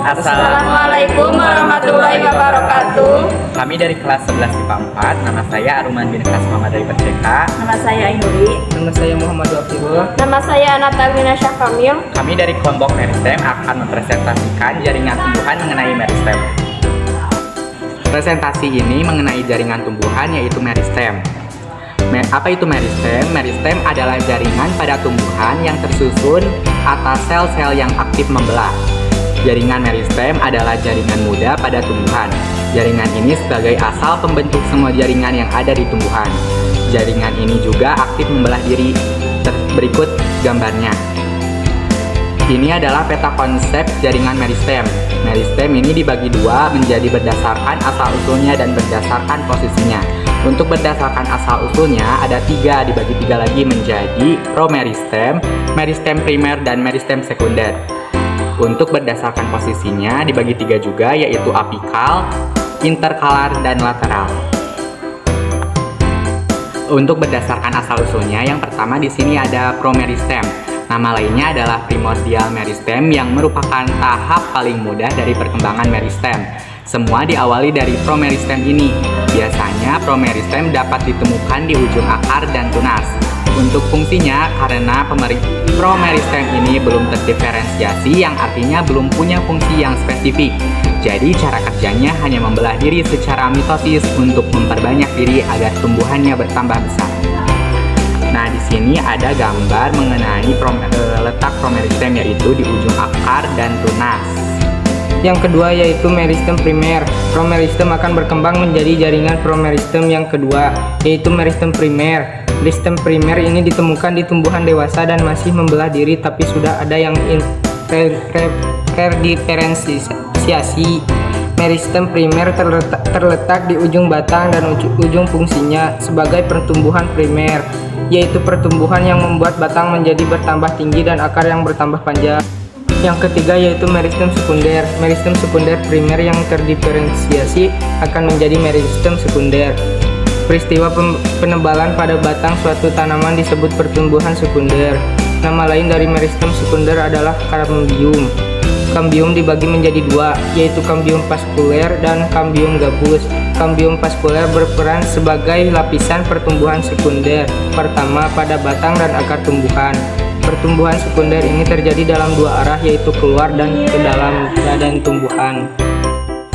Assalamualaikum warahmatullahi wabarakatuh. Kami dari kelas 11 IPA 4. Nama saya Aruman bin Kasmama dari PCK. Nama saya Ainuri. Nama saya Muhammad Wafirullah. Nama saya Natalina Syahkamil. Kami dari kelompok Meristem akan mempresentasikan jaringan tumbuhan mengenai meristem. Presentasi ini mengenai jaringan tumbuhan yaitu meristem. Apa itu meristem? Meristem adalah jaringan pada tumbuhan yang tersusun atas sel-sel yang aktif membelah. Jaringan meristem adalah jaringan muda pada tumbuhan. Jaringan ini sebagai asal pembentuk semua jaringan yang ada di tumbuhan. Jaringan ini juga aktif membelah diri. Berikut gambarnya. Ini adalah peta konsep jaringan meristem. Meristem ini dibagi dua menjadi berdasarkan asal-usulnya dan berdasarkan posisinya. Untuk berdasarkan asal-usulnya ada tiga, dibagi tiga lagi menjadi promeristem, meristem primer, dan meristem sekunder. Untuk berdasarkan posisinya dibagi tiga juga, yaitu apikal, interkalar, dan lateral. Untuk berdasarkan asal-usulnya, yang pertama di sini ada promeristem. Nama lainnya adalah primordial meristem yang merupakan tahap paling mudah dari perkembangan meristem. Semua diawali dari promeristem ini. Biasanya promeristem dapat ditemukan di ujung akar dan tunas. Untuk fungsinya, karena promeristem ini belum terdiferensiasi, yang artinya belum punya fungsi yang spesifik. Jadi cara kerjanya hanya membelah diri secara mitosis untuk memperbanyak diri agar tumbuhannya bertambah besar. Nah, di sini ada gambar mengenai letak promeristem, yaitu di ujung akar dan tunas. Yang kedua yaitu meristem primer. Promeristem akan berkembang menjadi jaringan promeristem yang kedua, yaitu meristem primer. Meristem primer ini ditemukan di tumbuhan dewasa dan masih membelah diri, tapi sudah ada yang terdiferensiasi. Meristem primer terletak di ujung batang dan ujung fungsinya sebagai pertumbuhan primer, yaitu pertumbuhan yang membuat batang menjadi bertambah tinggi dan akar yang bertambah panjang. Yang ketiga yaitu meristem sekunder. Meristem sekunder primer yang terdiferensiasi akan menjadi meristem sekunder. Peristiwa penebalan pada batang suatu tanaman disebut pertumbuhan sekunder. Nama lain dari meristem sekunder adalah kambium. Kambium dibagi menjadi dua, yaitu kambium vaskuler dan kambium gabus. Kambium vaskuler berperan sebagai lapisan pertumbuhan sekunder pertama pada batang dan akar tumbuhan. Pertumbuhan sekunder ini terjadi dalam dua arah, yaitu keluar dan ke dalam badan tumbuhan.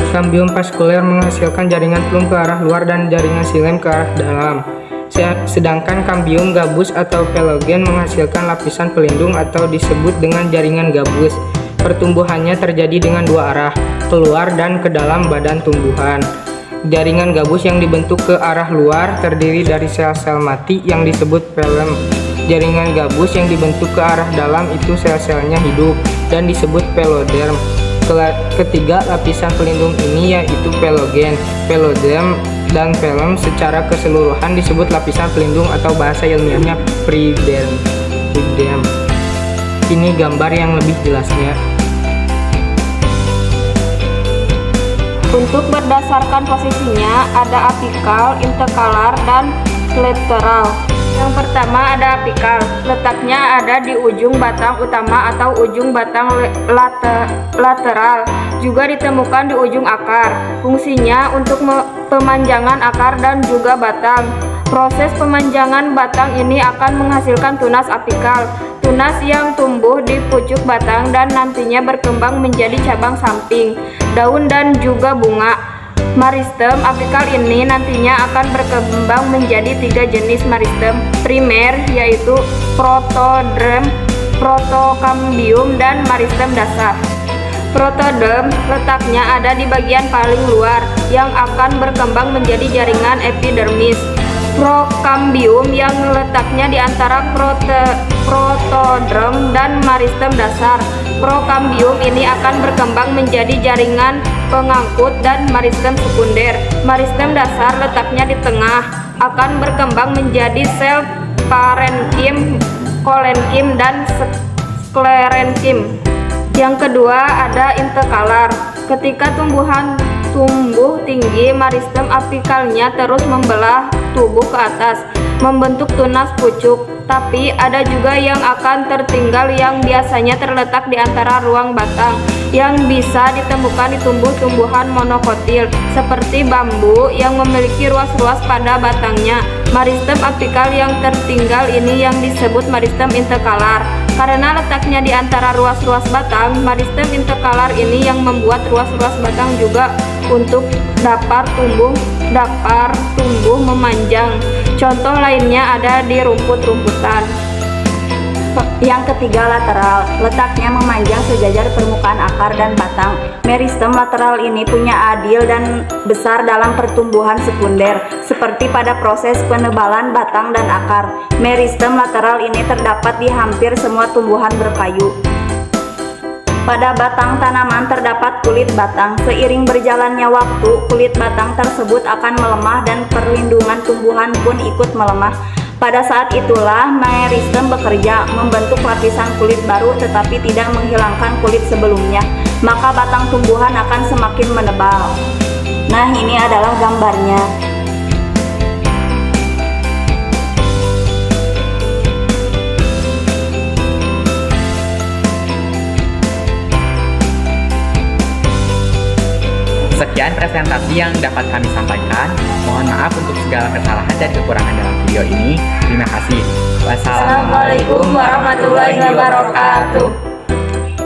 Kambium vaskuler menghasilkan jaringan plum ke arah luar dan jaringan silem ke arah dalam. Sedangkan kambium gabus atau pelogen menghasilkan lapisan pelindung atau disebut dengan jaringan gabus. Pertumbuhannya terjadi dengan dua arah, keluar dan ke dalam badan tumbuhan. Jaringan gabus yang dibentuk ke arah luar terdiri dari sel-sel mati yang disebut phloem. Jaringan gabus yang dibentuk ke arah dalam itu sel-selnya hidup dan disebut peloderm. Ketiga lapisan pelindung ini yaitu pelogen, pelodem, dan phloem secara keseluruhan disebut lapisan pelindung atau bahasa ilmiahnya periderm. Ini gambar yang lebih jelasnya. Untuk berdasarkan posisinya ada apikal, interkalar, dan lateral. Yang pertama ada apikal. Letaknya ada di ujung batang utama atau ujung batang lateral. Juga ditemukan di ujung akar. Fungsinya untuk pemanjangan akar dan juga batang. Proses pemanjangan batang ini akan menghasilkan tunas apikal. Tunas yang tumbuh di pucuk batang dan nantinya berkembang menjadi cabang samping, daun, dan juga bunga. Meristem apikal ini nantinya akan berkembang menjadi tiga jenis meristem primer, yaitu protoderm, protokambium, dan meristem dasar. Protoderm letaknya ada di bagian paling luar yang akan berkembang menjadi jaringan epidermis. Prokambium yang letaknya di antara protoderm dan meristem dasar. Prokambium ini akan berkembang menjadi jaringan pengangkut dan meristem sekunder. Meristem dasar letaknya di tengah, akan berkembang menjadi sel parenkim, kolenkim, dan sklerenkim. Yang kedua ada interkalar. Ketika tumbuhan tumbuh tinggi, meristem apikalnya terus membelah tubuh ke atas, membentuk tunas pucuk. Tapi ada juga yang akan tertinggal yang biasanya terletak di antara ruang batang. yang bisa ditemukan di tumbuh-tumbuhan monokotil seperti bambu yang memiliki ruas-ruas pada batangnya. Meristem apikal yang tertinggal ini yang disebut meristem interkalar. Karena letaknya di antara ruas-ruas batang, meristem interkalar ini yang membuat ruas-ruas batang juga untuk dapat tumbuh memanjang. Contoh lainnya ada di rumput-rumputan. Yang ketiga, lateral. Letaknya memanjang sejajar permukaan akar dan batang. Meristem lateral ini punya adil dan besar dalam pertumbuhan sekunder, seperti pada proses penebalan batang dan akar. Meristem lateral ini terdapat di hampir semua tumbuhan berkayu. Pada batang tanaman terdapat kulit batang. Seiring berjalannya waktu, kulit batang tersebut akan melemah dan perlindungan tumbuhan pun ikut melemah. Pada saat itulah meristem bekerja, membentuk lapisan kulit baru tetapi tidak menghilangkan kulit sebelumnya. Maka batang tumbuhan akan semakin menebal. Nah, ini adalah gambarnya. Sekian presentasi yang dapat kami sampaikan. Mohon maaf untuk segala kesalahan dan kekurangan dalam video ini. Terima kasih. Wassalamualaikum warahmatullahi wabarakatuh.